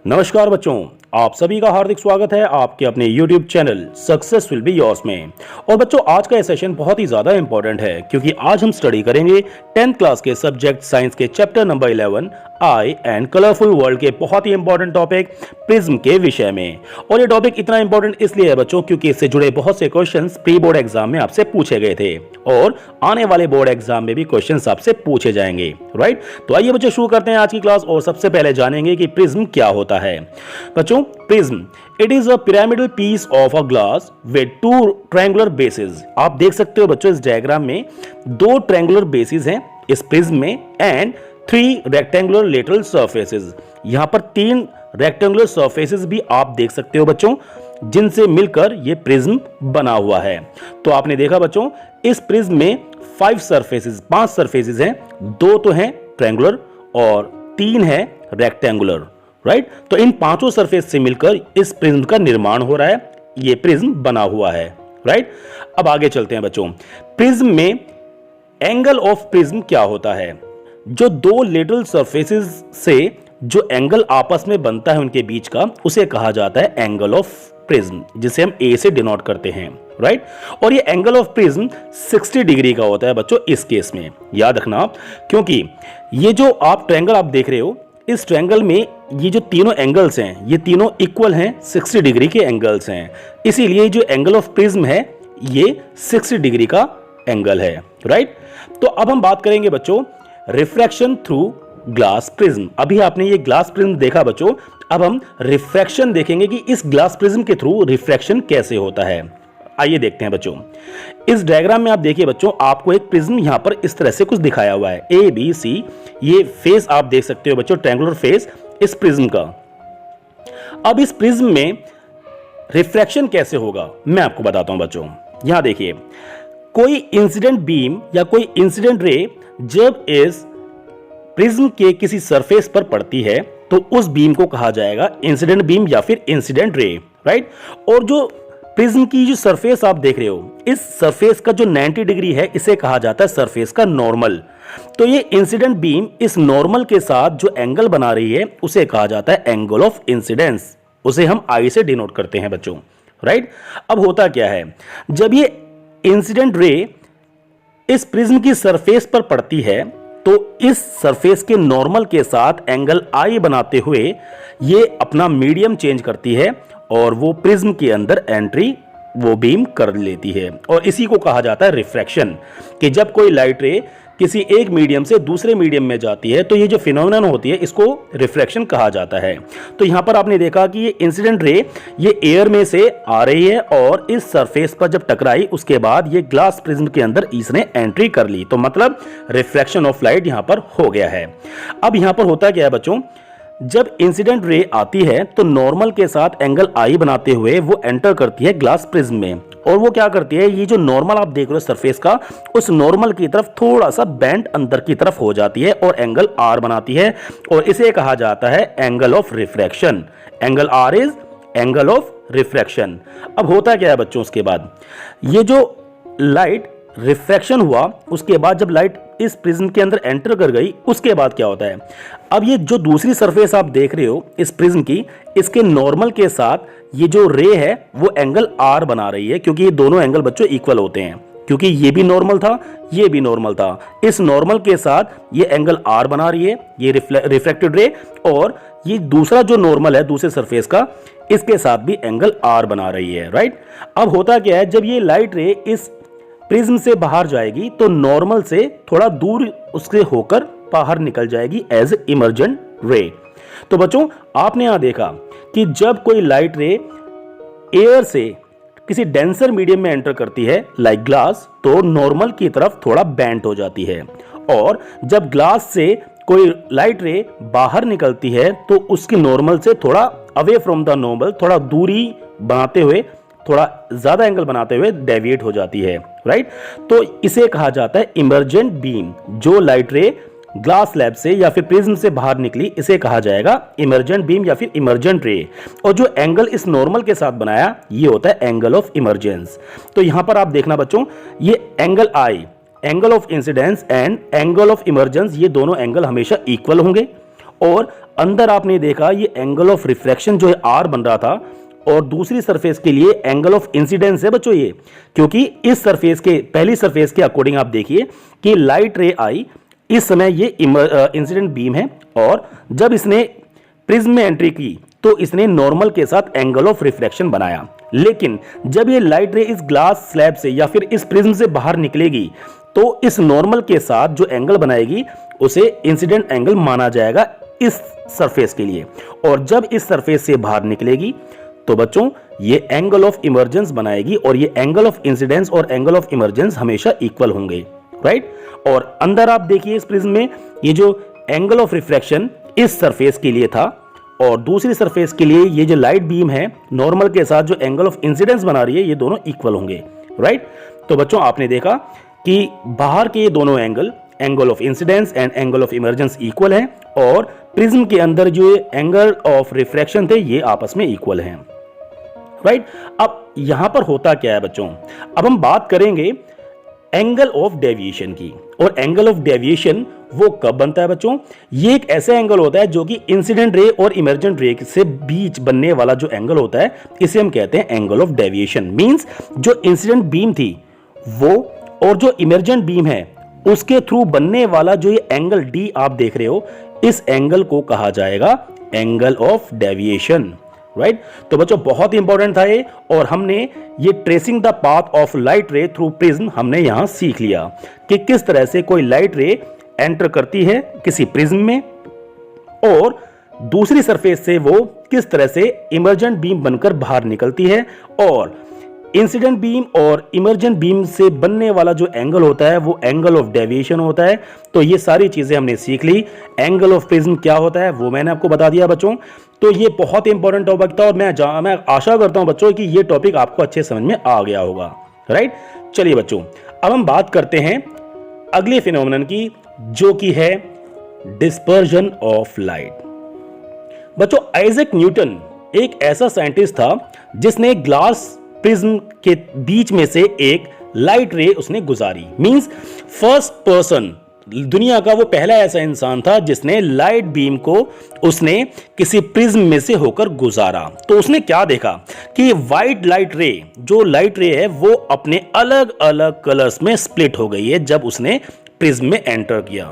नमस्कार बच्चों, आप सभी का हार्दिक स्वागत है आपके अपने YouTube channel success will be yours में। और बच्चों, आज का ये सेशन बहुत ही ज़्यादा इंपॉर्टेंट है क्योंकि आज हम स्टडी करेंगे 10th क्लास के सब्जेक्ट साइंस के chapter number 11 I and colourful world के बहुत ही इंपॉर्टेंट टॉपिक प्रिज्म के विषय में। और ये टॉपिक इतना इंपॉर्टेंट इसलिए है बच्चों क्योंकि इससे जुड़े बहुत से क्वेश्चंस प्री बोर्ड एग्जाम में आपसे पूछे गए थे और आने वाले बोर्ड एग्जाम में भी क्वेश्चंस आपसे पूछे जाएंगे। राइट, तो आइए बच्चों शुरू करते हैं आज की क्लास और सबसे पहले जानेंगे कि प्रिज्म क्या होता है। बच्चों, prism it is a pyramidal piece of a glass with two triangular basis. आप देख सकते हो बच्चों, इस डायग्राम में दो ट्रायंगुलर बेसिस हैं इस प्रिज्म में एंड 3 रेक्टेंगुलर लेटरल सरफेसेस। यहां पर 3 रेक्टेंगुलर सरफेसेस भी आप देख सकते हो बच्चों, जिनसे मिलकर यह प्रिज्म बना हुआ है। तो आपने देखा बच्चों, इस प्रिज्म में 5 सरफेसेस हैं, 2 तो हैं ट्रायंगुलर और 3 है रेक्टेंगुलर। राइट, तो इन 5 सरफेस से मिलकर इस प्रिज्म का निर्माण हो रहा है, ये प्रिज्म बना हुआ है। राइट, अब आगे चलते हैं बच्चों। प्रिज्म में एंगल ऑफ प्रिज्म क्या होता है? जो 2 लेटरल सरफेसेस से जो एंगल आपस में बनता है उनके बीच का, उसे कहा जाता है एंगल ऑफ प्रिज्म, जिसे हम ए से डिनोट करते हैं। राइट, और ये एंगल ऑफ प्रिज्म 60 डिग्री का होता है बच्चों इस केस में, याद रखना, क्योंकि ये जो आप ट्रायंगल आप देख रहे हो, इस ट्रायंगल में ये जो तीनों एंगल्स हैं ये तीनों इक्वल हैं, 60 डिग्री के एंगल्स हैं। इसीलिए जो एंगल ऑफ प्रिज्म है ये 60 डिग्री का एंगल है। राइट, तो अब हम बात करेंगे बच्चों रिफ्रैक्शन थ्रू ग्लास प्रिज्म। अभी आपने ये ग्लास प्रिज्म देखा बच्चों, अब हम रिफ्रैक्शन देखेंगे कि इस ग्लास प्रिज्म के थ्रू रिफ्रैक्शन कैसे होता है। आइए देखते हैं बच्चों। इस डायग्राम में आप देखिए बच्चों, आपको एक प्रिज्म यहां पर इस तरह से कुछ दिखाया हुआ है, ए बी सी। ये फेस आप देख सकते हो बच्चों, ट्रायंगुलर फेस इस प्रिज्म का। अब इस प्रिज्म में रिफ्रैक्शन कैसे होगा मैं आपको बताता हूं बच्चों। यहां देखिए, कोई इंसिडेंट बीम या कोई इंसिडेंट रे जब इस प्रिज्म के किसी सरफेस पर पड़ती है तो उस बीम को कहा जाएगा इंसिडेंट बीम या फिर इंसिडेंट रे। राइट, और जो प्रिज्म की जो सरफेस आप देख रहे हो, इस सरफेस का जो 90 डिग्री है इसे कहा जाता है सरफेस का नॉर्मल। तो ये इंसिडेंट बीम इस नॉर्मल के साथ जो एंगल बना रही है उसे कहा जाता है एंगल ऑफ इंसिडेंस, उसे हम आई से डिनोट करते हैं बच्चों। राइट, अब होता क्या है, जब ये इंसिडेंट रे इस प्रिज्म की सरफेस पर पड़ती है तो इस सरफेस के नॉर्मल के साथ एंगल आई बनाते हुए ये अपना मीडियम चेंज करती है और वो प्रिज्म के अंदर एंट्री वो बीम कर लेती है। और इसी को कहा जाता है रिफ्रैक्शन, कि जब कोई लाइट रे किसी एक मीडियम से दूसरे मीडियम में जाती है तो ये जो फिनोमेनन होती है इसको रिफ्रैक्शन कहा जाता है। तो यहां पर आपने देखा कि ये इंसिडेंट रे ये एयर में से आ रही है और इस सरफेस पर जब टकराई उसके बाद ये ग्लास प्रिज्म के अंदर इसने एंट्री कर ली, तो मतलब रिफ्रैक्शन ऑफ लाइट यहां पर हो गया है। अब यहां पर होता क्या है बच्चों, जब इंसिडेंट रे आती है तो नॉर्मल के साथ एंगल आई बनाते हुए वो एंटर करती है ग्लास प्रिज्म में, और वो क्या करती है, ये जो नॉर्मल आप देख रहे हो सरफेस का, उस नॉर्मल की तरफ थोड़ा सा बेंड अंदर की तरफ हो जाती है और एंगल आर बनाती है, और इसे कहा जाता है angle of refraction. Angle r is angle of refraction. अब होता क्या है बच्चों, उसके बाद ये जो लाइट रिफ्रैक्शन हुआ, उसके बाद जब लाइट इस प्रिज्म के अंदर एंटर कर गई उसके बाद क्या होता है, अब ये जो दूसरी सरफेस आप देख रहे हो इस प्रिज्म की, इसके नॉर्मल के साथ ये जो रे है वो एंगल आर बना रही है, क्योंकि ये दोनों एंगल बच्चों इक्वल होते हैं, क्योंकि ये भी नॉर्मल था ये भी नॉर्मल था। इस नॉर्मल के साथ ये एंगल आर बना रही है ये रिफ्रैक्टेड रे, और ये दूसरा जो नॉर्मल है दूसरे सरफेस का, इसके साथ भी एंगल आर बना रही है। राइट, अब होता क्या है, जब ये लाइट रे इस प्रिज्म से बाहर जाएगी तो नॉर्मल से थोड़ा दूर उससे होकर बाहर निकल जाएगी एज इमर्जेंट रे। तो बच्चों, आपने यहां देखा कि जब कोई लाइट रे एयर से किसी डेंसर मीडियम में एंटर करती है लाइक ग्लास, तो नॉर्मल की तरफ थोड़ा बेंट हो जाती है, और जब ग्लास से कोई लाइट रे बाहर निकलती है तो उसकी नॉर्मल से थोड़ा अवे फ्रॉम द नॉर्मल, थोड़ा दूरी बनाते हुए, थोड़ा ज्यादा एंगल बनाते हुए डेविएट हो जाती है। राइट, तो इसे कहा जाता है इमर्जेंट बीम। जो लाइट रे ग्लास स्लैब से या फिर प्रिज्म से बाहर निकली इसे कहा जाएगा इमर्जेंट बीम या फिर इमर्जेंट रे, और जो एंगल इस नॉर्मल के साथ बनाया ये होता है एंगल ऑफ इमर्जेंस। तो यहां पर आप देखना बच्चों, ये angle I, angle of incidence and angle of emergence, ये दोनों एंगल हमेशा इक्वल होंगे, और अंदर आपने देखा ये एंगल ऑफ रिफ्रैक्शन जो है आर बन रहा था, और दूसरी सरफेस के लिए एंगल ऑफ इंसिडेंस है बच्चों ये, क्योंकि इस सरफेस के पहली सरफेस के अकॉर्डिंग आप देखिए कि लाइट रे आई, इस समय ये इंसिडेंट बीम है, और जब इसने प्रिज्म में एंट्री की तो इसने नॉर्मल के साथ एंगल ऑफ रिफ्रैक्शन बनाया। लेकिन जब ये लाइट रे इस ग्लास स्लैब से या फिर इस प्रिज्म से बाहर निकलेगी तो इस नॉर्मल के साथ जो एंगल बनाएगी उसे इंसिडेंट एंगल माना जाएगा इस सरफेस के लिए, और जब इस सरफेस से बाहर निकलेगी तो बच्चों ये एंगल ऑफ इमर्जेंस बनाएगी, और ये एंगल ऑफ इंसिडेंस और एंगल ऑफ इमर्जेंस हमेशा इक्वल होंगे, राइट। और अंदर आप देखिए इस प्रिज्म में ये जो एंगल ऑफ रिफ्रैक्शन इस सरफेस के लिए था, और दूसरी सरफेस के लिए ये जो लाइट बीम है नॉर्मल के साथ जो एंगल ऑफ इंसिडेंस बना रही है, ये दोनों इक्वल होंगे, राइट। तो बच्चों आपने देखा कि बाहर के ये दोनों angle of incidence and angle of emergence equal हैं, और प्रिज्म के अंदर जो एंगल ऑफ रिफ्रैक्शन थे ये आपस में इक्वल हैं, राइट। अब यहां पर होता क्या है बच्चों, अब हम बात करेंगे एंगल ऑफ डेविएशन की, और एंगल ऑफ डेविएशन वो कब बनता है बच्चों, ये एक ऐसा एंगल होता है जो कि इंसिडेंट रे और इमर्जेंट रे से बीच बनने वाला जो एंगल होता है इसे हम कहते हैं एंगल ऑफ डेविएशन। मींस जो इंसिडेंट बीम थी वो और जो इमर्जेंट बीम है उसके थ्रू बनने वाला जो ये एंगल डी आप देख रहे हो, इस एंगल को कहा जाएगा एंगल ऑफ डेविएशन, राइट। तो बच्चों बहुत इंपॉर्टेंट था ये, और हमने ये tracing the path of light रे थ्रू प्रिज्म हमने यहां सीख लिया कि किस तरह से कोई लाइट रे एंटर करती है किसी प्रिज्म में, और दूसरी सरफेस से वो किस तरह से इमर्जेंट बीम बनकर बाहर निकलती है, और इंसिडेंट बीम और इमर्जेंट बीम से बनने वाला जो एंगल होता है वो एंगल ऑफ डेविएशन होता है। तो ये सारी चीजें हमने सीख ली। एंगल ऑफ प्रिज्म क्या होता है वो मैंने आपको बता दिया बच्चों। तो ये बहुत इंपॉर्टेंट टॉपिक था, और मैं आशा करता हूं बच्चों कि ये टॉपिक आपको अच्छे समझ में आ गया होगा, राइट। चलिए बच्चों अब हम बात करते हैं अगले फिनोमेनन की, जो कि है डिस्पर्जन ऑफ लाइट। बच्चों आइजैक न्यूटन एक ऐसा साइंटिस्ट था जिसने ग्लास प्रिज्म के बीच में से एक लाइट रे उसने गुजारी। मींस फर्स्ट पर्सन, दुनिया का वो पहला ऐसा इंसान था जिसने लाइट बीम को उसने किसी प्रिज्म में से होकर गुजारा। तो उसने क्या देखा कि व्हाइट लाइट रे, जो लाइट रे है वो अपने अलग अलग कलर्स में स्प्लिट हो गई है जब उसने प्रिज्म में एंटर किया,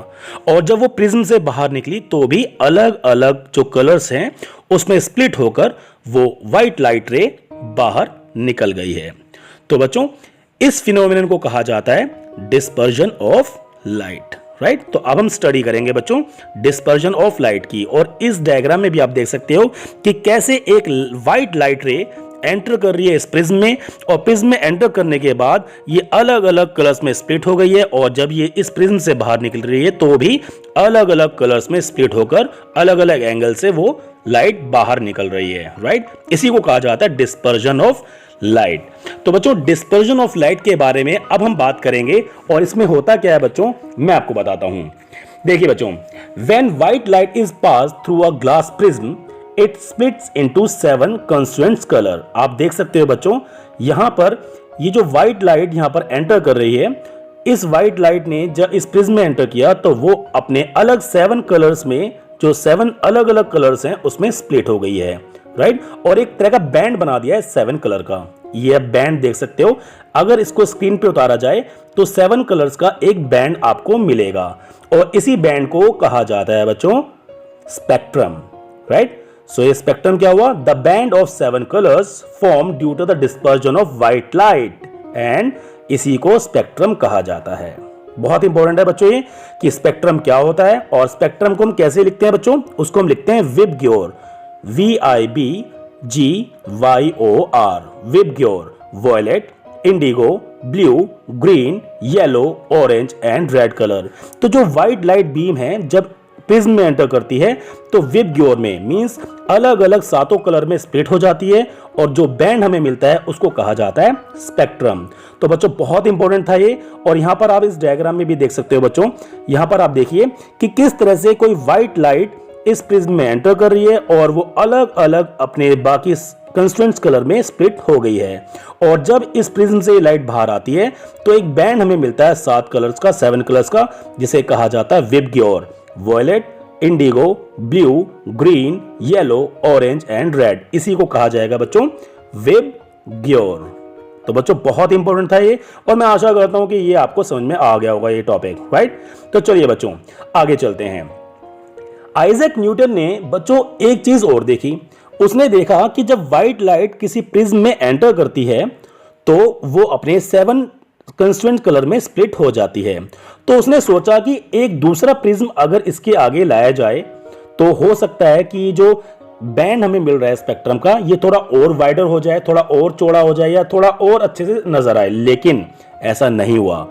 और जब वो प्रिज्म से बाहर निकली तो भी अलग अलग जो कलर्स हैं उसमें स्प्लिट होकर वो व्हाइट लाइट रे बाहर निकल गई है। तो बच्चों इस फिनोमेनन को कहा जाता है डिस्पर्जन ऑफ लाइट, राइट। तो अब हम स्टडी करेंगे बच्चों डिस्पर्जन ऑफ लाइट की, और इस डायग्राम में भी आप देख सकते हो कि कैसे एक व्हाइट लाइट रे एंटर कर रही है इस प्रिज्म में, और प्रिज्म में एंटर करने के बाद ये अलग अलग कलर्स में स्प्लिट हो गई है, और जब ये इस प्रिज्म से बाहर निकल रही है तो भी अलग अलग कलर्स में स्प्लिट होकर अलग अलग एंगल से वो लाइट बाहर निकल रही है, राइट। इसी को कहा जाता है डिस्पर्जन ऑफ लाइट। तो बच्चों डिस्पर्जन ऑफ लाइट के बारे में अब हम बात करेंगे, और इसमें होता क्या है बच्चों मैं आपको बताता हूं। देखिए बच्चों, when white light is pass through a glass prism it splits into 7 constituents colour. आप देख सकते हो बच्चों यहां पर ये जो व्हाइट लाइट यहां पर एंटर कर रही है, इस व्हाइट लाइट ने जब इस प्रिज्म में एंटर किया तो वो अपने अलग 7 कलर्स में, जो 7 अलग अलग कलर्स हैं उसमें स्प्लिट हो गई है, राइट। और एक तरह का बैंड बना दिया है 7 कलर का। ये बैंड देख सकते हो, अगर इसको स्क्रीन पे उतारा जाए तो 7 कलर्स का एक बैंड आपको मिलेगा, और इसी बैंड को कहा जाता है बच्चों स्पेक्ट्रम, राइट। सो ये स्पेक्ट्रम क्या हुआ, the band of 7 colours form due to the dispersion of white light, and इसी को स्पेक्ट्रम कहा जाता है। बहुत इंपॉर्टेंट है बच्चों ये कि स्पेक्ट्रम क्या होता है, और स्पेक्ट्रम को हम कैसे लिखते हैं बच्चों, उसको हम लिखते हैं VIBGYOR, VIBGYOR, VIBGYOR. Violet, indigo, blue, green, yellow, orange and red colour. तो जो व्हाइट लाइट बीम है जब प्रिज्म में एंटर करती है तो विबग्योर में मींस अलग अलग 7 कलर में स्प्लिट हो जाती है, और जो बैंड हमें मिलता है उसको कहा जाता है स्पेक्ट्रम। तो बच्चों बहुत इंपॉर्टेंट था ये, और यहां पर आप इस डायग्राम में भी देख सकते हो बच्चों, यहां पर आप देखिए कि किस तरह से कोई व्हाइट लाइट इस प्रिज्म में एंटर कर रही है और वो अलग अलग अपने बाकी कंस्टिट्यूएंट्स कलर में स्प्लिट हो गई है, और जब इस प्रिज्म से लाइट बाहर आती है तो एक बैंड हमें मिलता है 7 कलर्स का, 7 कलर्स का, जिसे कहा जाता है VIBGYOR. Violet, indigo, blue, green, yellow, orange and red. इसी को कहा जाएगा बच्चों विबग्योर। तो बच्चों बहुत इंपॉर्टेंट था ये, और मैं आशा करता हूं कि ये आपको समझ में आ गया होगा ये टॉपिक, राइट। तो चलिए बच्चों आगे चलते हैं। आइजैक न्यूटन ने बच्चों एक चीज और देखी। उसने देखा कि जब व्हाइट लाइट किसी प्रिज्म में एंटर करती है तो वो अपने 7 कंस्टिट्यूएंट कलर में स्प्लिट हो जाती है। तो उसने सोचा कि एक दूसरा प्रिज्म अगर इसके आगे लाया जाए तो हो सकता है कि जो बैंड हमें मिल रहा है स्पेक्ट्रम का, ये थोड़ा और वाइडर हो जाए, थोड़ा और चौड़ा हो जाए, या थोड़ा और अच्छे से नजर आए। लेकिन ऐसा नहीं हुआ।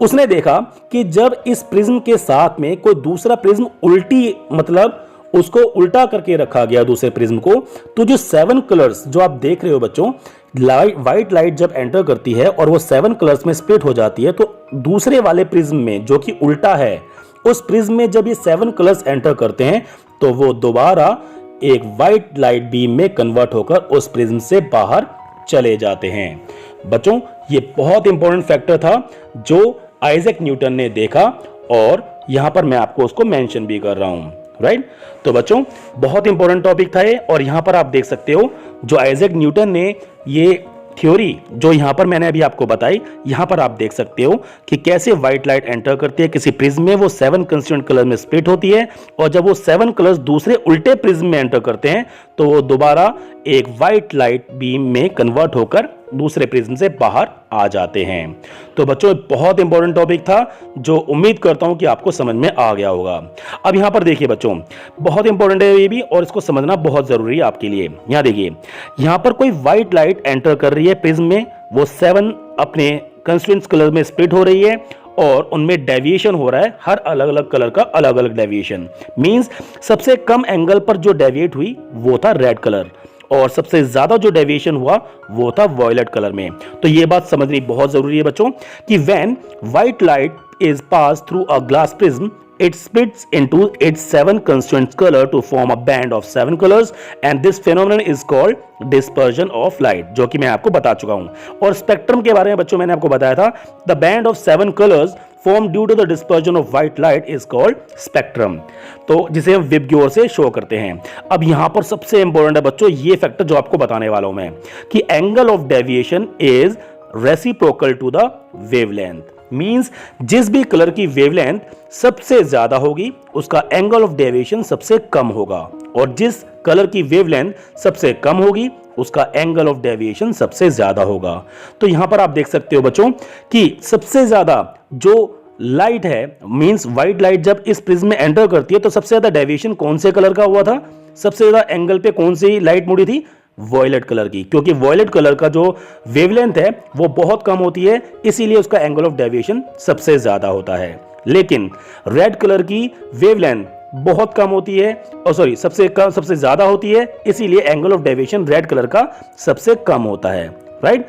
उसने देखा कि जब इस प्रिज्म के साथ में कोई दूसरा प्रिज्म उल्टी, मतलब उसको उल्टा करके रखा गया दूसरे प्रिज्म को, तो जो 7 कलर्स जो आप देख रहे हो बच्चों, व्हाइट लाइट जब एंटर करती है और वो 7 कलर्स में स्प्लिट हो जाती है, तो दूसरे वाले प्रिज्म में जो कि उल्टा है, उस प्रिज्म में जब ये 7 कलर्स एंटर करते हैं तो वो दोबारा एक व्हाइट लाइट बीम में कन्वर्ट होकर उस प्रिज्म से बाहर चले जाते हैं। बच्चों ये बहुत इंपॉर्टेंट फैक्टर था जो आइजैक न्यूटन ने देखा, और यहां पर मैं आपको उसको मेंशन भी कर रहा हूं, राइट। तो बच्चों बहुत इंपॉर्टेंट टॉपिक था ये, और यहां पर आप देख सकते हो जो आइजैक न्यूटन ने ये थ्योरी जो यहां पर मैंने अभी आपको बताई, यहां पर आप देख सकते हो कि कैसे व्हाइट लाइट एंटर करती है किसी प्रिज्म में, वो 7 कंस्टिट्यूएंट कलर में स्प्लिट होती है, और जब वो 7 कलर्स दूसरे उल्टे प्रिज्म में एंटर करते हैं तो वो दोबारा एक व्हाइट लाइट बीम में कन्वर्ट होकर दूसरे प्रिज्म से बाहर आ जाते हैं। तो बच्चों बहुत इंपॉर्टेंट टॉपिक था जो उम्मीद करता हूं कि आपको समझ में आ गया होगा। अब यहां पर देखिए बच्चों बहुत इंपॉर्टेंट है ये भी, और इसको समझना बहुत जरूरी है आपके लिए। यहां देखिए, यहां पर कोई व्हाइट लाइट एंटर कर रही है प्रिज्म में, वो 7 अपने कंस्टिट्यूएंट्स कलर में स्प्लिट हो रही है, और उनमें डेविएशन हो रहा है, हर अलग अलग कलर का अलग अलग डेविएशन। मींस सबसे कम एंगल पर जो डेविएट हुई वो था रेड कलर, और सबसे ज्यादा जो डेविएशन हुआ वो था वॉयलेट कलर में। तो ये बात समझनी बहुत जरूरी है बच्चों कि when white light is pass through a glass prism, it splits into its 7 constituent color to form a band of 7 colors, and this phenomenon is called dispersion of light, जो कि मैं आपको बता चुका हूं। और स्पेक्ट्रम के बारे में बच्चों मैंने आपको बताया था, the band of 7 colors formed due to the dispersion of white light is called spectrum, तो जिसे हम विबग्योर से शो करते हैं। अब यहां पर सबसे इंपॉर्टेंट है बच्चों ये फैक्टर जो आपको बताने वाला हूं मैं, कि angle of deviation is reciprocal to the wavelength. Means जिस भी कलर की वेवलेंथ सबसे ज्यादा होगी उसका एंगल ऑफ डेविएशन सबसे कम होगा, और जिस कलर की वेवलेंथ सबसे कम होगी उसका एंगल ऑफ डेविएशन सबसे ज्यादा होगा। तो यहां पर आप देख सकते हो बच्चों कि सबसे ज्यादा जो लाइट है, मींस व्हाइट लाइट जब इस प्रिज्म में एंटर करती है तो सबसे ज्यादा डेविएशन कौन से कलर का हुआ था, सबसे ज्यादा एंगल पे कौन सी लाइट मुड़ी थी, वॉयलेट कलर की, क्योंकि वॉयलेट कलर का जो वेवलेंथ है वो बहुत कम होती है, इसीलिए उसका एंगल ऑफ डेविएशन सबसे ज्यादा होता है। लेकिन रेड कलर की वेवलेंथ बहुत कम होती है, और सॉरी सबसे ज्यादा होती है, इसीलिए angle of deviation red colour का सबसे कम होता है, राइट।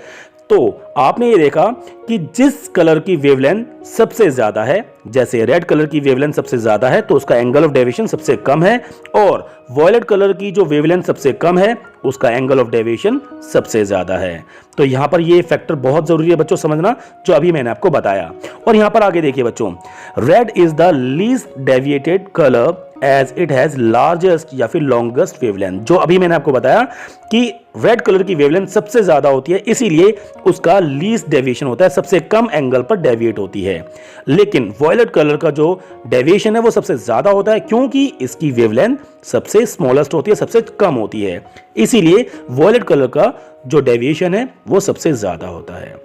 तो आपने ये देखा कि जिस कलर की वेवलेंथ सबसे ज्यादा है, जैसे रेड कलर की वेवलेंथ सबसे ज्यादा है तो उसका एंगल ऑफ डेविएशन सबसे कम है, और वॉयलेट कलर की जो वेवलेंथ सबसे कम है उसका एंगल ऑफ डेविएशन सबसे ज्यादा है। तो यहां पर ये फैक्टर बहुत जरूरी है बच्चों समझना, जो अभी मैंने आपको बताया। और यहां पर आगे देखिए बच्चों, red is the least deviated colour as it has largest या फिर लॉन्गेस्ट वेवलेंथ, जो अभी मैंने आपको बताया कि रेड कलर की वेवलेंथ सबसे ज्यादा होती है, इसीलिए उसका लीस्ट डेविएशन होता है, सबसे कम एंगल पर डेविएट होती है। लेकिन वॉयलेट कलर का जो डेविएशन है वो सबसे ज्यादा होता है, क्योंकि इसकी वेवलेंथ सबसे स्मॉलेस्ट होती है, सबसे कम होती है, इसीलिए वॉयलेट कलर का जो डेविएशन है वो सबसे ज्यादा होता है।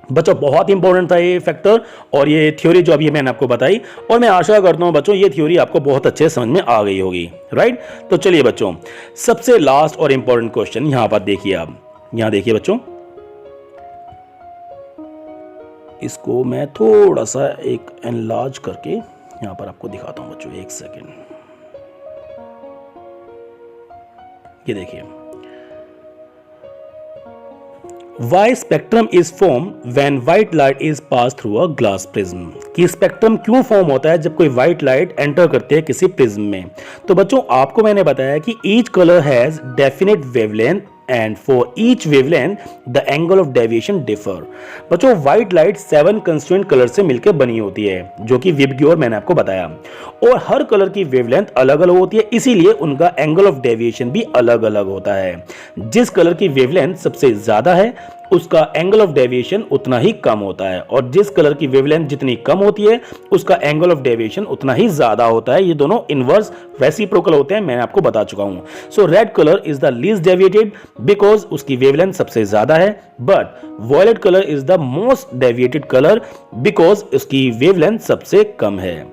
बच्चों बहुत इंपॉर्टेंट था ये फैक्टर और ये थ्योरी जो अभी मैंने आपको बताई, और मैं आशा करता हूं बच्चों ये थ्योरी आपको बहुत अच्छे समझ में आ गई होगी, राइट। तो चलिए बच्चों सबसे लास्ट और इंपॉर्टेंट क्वेश्चन यहां पर देखिए, आप यहां देखिए बच्चों, इसको मैं थोड़ा सा एक एनलार्ज करके यहां पर आपको दिखाता हूं बच्चों, एक सेकेंड। ये देखिए, Why spectrum is formed when white light is passed through a glass prism? कि स्पेक्ट्रम क्यों फॉर्म होता है जब कोई व्हाइट लाइट एंटर करती है किसी प्रिज्म में। तो बच्चों आपको मैंने बताया कि each colour has definite wavelength and for each wavelength the angle of deviation differ। बच्चों व्हाइट लाइट 7 कंस्टिट्यूएंट कलर से मिलकर बनी होती है, जो कि विबग्योर मैंने आपको बताया, और हर कलर की वेवलेंथ अलग अलग होती है, इसीलिए उनका एंगल ऑफ डेविएशन भी अलग अलग होता है। जिस कलर की वेवलेंथ सबसे ज्यादा है उसका एंगल ऑफ डेविएशन उतना ही कम होता है, और जिस कलर की वेवलेंथ जितनी कम होती है उसका एंगल ऑफ डेविएशन उतना ही ज्यादा होता है। ये दोनों इनवर्स रेसिप्रोकल होते हैं, मैंने आपको बता चुका हूं। So red colour is the least deviated because उसकी वेवलेंथ सबसे ज्यादा है, but violet colour is the most deviated colour because उसकी वेवलेंथ सबसे कम है।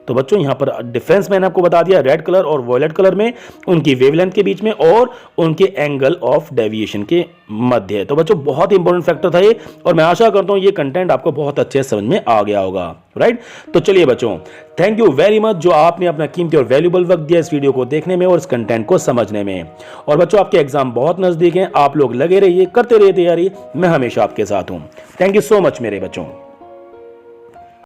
तो बच्चों यहां पर डिफरेंस मैंने आपको बता दिया रेड कलर और वॉयलेट कलर में, उनकी वेवलेंथ के बीच में और उनके एंगल ऑफ डेविएशन के मध्य। तो बच्चों बहुत इंपॉर्टेंट फैक्टर था ये, और मैं आशा करता हूं ये कंटेंट आपको बहुत अच्छे समझ में आ गया होगा, राइट। तो चलिए बच्चों, थैंक यू वेरी मच जो आपने अपना कीमती और वैल्यूबल वक्त दिया इस वीडियो को देखने में और इस कंटेंट को समझने में। और बच्चों आपके एग्जाम बहुत नजदीक हैं, आप लोग लगे रहिए, करते रहिए तैयारी, मैं हमेशा आपके साथ हूं। थैंक यू सो मच मेरे बच्चों।